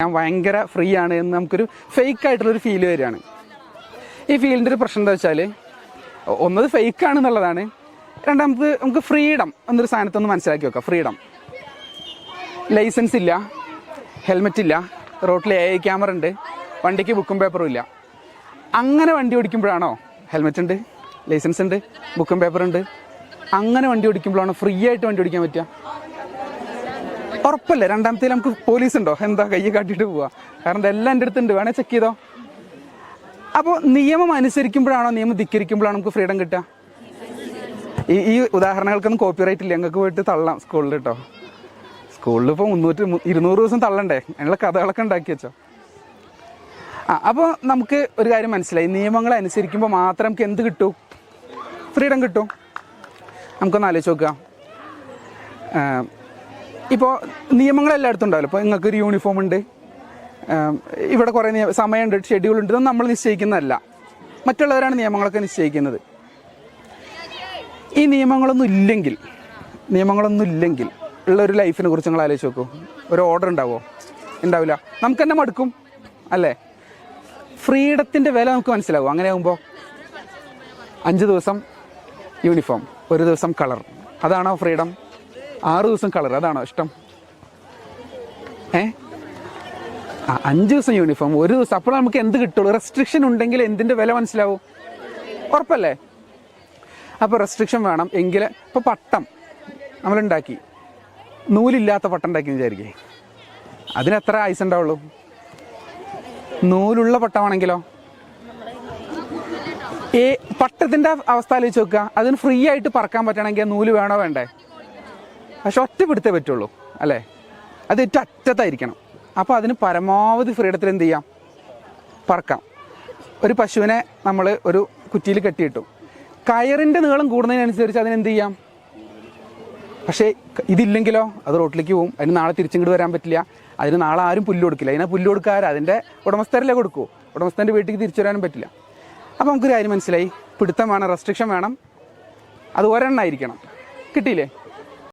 ഞാൻ ഭയങ്കര ഫ്രീ ആണ് എന്ന് നമുക്കൊരു ഫേക്ക് ആയിട്ടുള്ളൊരു ഫീൽ വരികയാണ്. ഈ ഫീലിൻ്റെ ഒരു പ്രശ്നം എന്താ വെച്ചാൽ, ഒന്നത് ഫേക്കാണെന്നുള്ളതാണ്. രണ്ടാമത് നമുക്ക് ഫ്രീഡം എന്നൊരു സാധനത്തൊന്ന് മനസ്സിലാക്കി വെക്കാം. ഫ്രീഡം, ലൈസൻസ് ഇല്ല, ഹെൽമെറ്റ് ഇല്ല, റോട്ടിൽ AI ക്യാമറ ഉണ്ട്, വണ്ടിക്ക് ബുക്കും പേപ്പറും ഇല്ല. അങ്ങനെ വണ്ടി ഓടിക്കുമ്പോഴാണോ ഹെൽമെറ്റ് ഉണ്ട്, ലൈസൻസ് ഉണ്ട്, ബുക്കും പേപ്പറും ഉണ്ട്, അങ്ങനെ വണ്ടി ഓടിക്കുമ്പോഴാണോ ഫ്രീ ആയിട്ട് വണ്ടി ഓടിക്കാൻ പറ്റുക? ഉറപ്പല്ലേ? രണ്ടാമത്തേൽ നമുക്ക് പോലീസ് ഉണ്ടോ? എന്താ കൈ കാട്ടിയിട്ട് പോവുക? കാരണം ഇതെല്ലാം എൻ്റെ അടുത്തുണ്ട്, വേണേൽ ചെക്ക് ചെയ്തോ. അപ്പോൾ നിയമം അനുസരിക്കുമ്പോഴാണോ നിയമം ധിക്കരിക്കുമ്പോഴാണോ നമുക്ക് ഫ്രീഡം കിട്ടുക? ഈ ഉദാഹരണങ്ങൾക്കൊന്നും കോപ്പിറൈറ്റ് ഇല്ല, ഞങ്ങൾക്ക് പോയിട്ട് തള്ളാം സ്കൂളിൽ കേട്ടോ. സ്കൂളിൽ ഇപ്പോൾ 200 ദിവസം തള്ളണ്ടേ? അതിനുള്ള കഥകളൊക്കെ ഉണ്ടാക്കി വെച്ചോ. അപ്പോൾ നമുക്ക് ഒരു കാര്യം മനസ്സിലായി, നിയമങ്ങൾ അനുസരിക്കുമ്പോൾ മാത്രം നമുക്ക് എന്ത് കിട്ടും? ഫ്രീഡം കിട്ടും. നമുക്കൊന്ന് ആലോചിച്ച് നോക്കുക. ഇപ്പോൾ നിയമങ്ങൾ എല്ലായിടത്തും ഉണ്ടാവില്ല. ഇപ്പോൾ നിങ്ങൾക്കൊരു യൂണിഫോം ഉണ്ട്, ഇവിടെ കുറേ സമയമുണ്ട്, ഷെഡ്യൂൾ ഉണ്ട്. ഇതൊന്നും നമ്മൾ നിശ്ചയിക്കുന്നതല്ല, മറ്റുള്ളവരാണ് നിയമങ്ങളൊക്കെ നിശ്ചയിക്കുന്നത്. ഈ നിയമങ്ങളൊന്നും ഇല്ലെങ്കിൽ ഉള്ളൊരു ലൈഫിനെ കുറിച്ച് നിങ്ങൾ ആലോചിച്ച് നോക്കൂ. ഒരു ഓർഡർ ഉണ്ടാവുമോ? ഉണ്ടാവില്ല. നമുക്ക് തന്നെ മടുക്കും അല്ലേ? ഫ്രീഡത്തിൻ്റെ വില നമുക്ക് മനസ്സിലാവും. അങ്ങനെ ആകുമ്പോൾ 5 ദിവസം യൂണിഫോം, 1 ദിവസം കളർ, അതാണോ ഫ്രീഡം? 6 ദിവസം കളർ, അതാണോ ഇഷ്ടം? 5 ദിവസം യൂണിഫോം, 1 ദിവസം. അപ്പോൾ നമുക്ക് എന്ത് കിട്ടുള്ളൂ? റെസ്ട്രിക്ഷൻ ഉണ്ടെങ്കിൽ എന്തിൻ്റെ വില മനസ്സിലാവും? ഉറപ്പല്ലേ? അപ്പോൾ റെസ്ട്രിക്ഷൻ വേണം. എങ്കിൽ ഇപ്പോൾ പട്ടം നമ്മളുണ്ടാക്കി, നൂലില്ലാത്ത പട്ടം ഉണ്ടാക്കി വിചാരിക്കേ, അതിനെത്ര ആയുസ് ഉണ്ടാവുള്ളൂ? നൂലുള്ള പട്ടമാണെങ്കിലോ? പട്ടത്തിൻ്റെ അവസ്ഥ ആലോചിച്ച് നോക്കുക. അതിന് ഫ്രീ ആയിട്ട് പറക്കാൻ പറ്റണമെങ്കിൽ നൂല് വേണോ വേണ്ടേ? പക്ഷെ ഒറ്റപ്പെടുത്തേ പറ്റുള്ളൂ അല്ലേ? അത് ഏറ്റവും അറ്റത്തായിരിക്കണം. അപ്പോൾ അതിന് പരമാവധി ഫ്രീഡത്തിൽ എന്ത് ചെയ്യാം? പറക്കാം. ഒരു പശുവിനെ നമ്മൾ ഒരു കുറ്റിയിൽ കെട്ടിയിട്ടു, കയറിൻ്റെ നീളം കൂടുന്നതിനനുസരിച്ച് അതിനെന്ത് ചെയ്യാം? പക്ഷേ ഇതില്ലെങ്കിലോ അത് റോട്ടിലേക്ക് പോവും. അതിന് നാളെ തിരിച്ചിങ്ങോട്ട് വരാൻ പറ്റില്ല. അതിന് നാളെ ആരും പുല്ല് കൊടുക്കില്ല. അതിനെ പുല്ല് കൊടുക്കാറ് അതിൻ്റെ ഉടമസ്ഥരല്ലേ കൊടുക്കൂ. ഉടമസ്ഥൻ്റെ വീട്ടിലേക്ക് തിരിച്ചു വരാനും പറ്റില്ല. അപ്പോൾ നമുക്കൊരു കാര്യം മനസ്സിലായി, പിടുത്തം വേണം, റെസ്ട്രിക്ഷൻ വേണം, അത് ഒരെണ്ണമായിരിക്കണം. കിട്ടിയില്ലേ?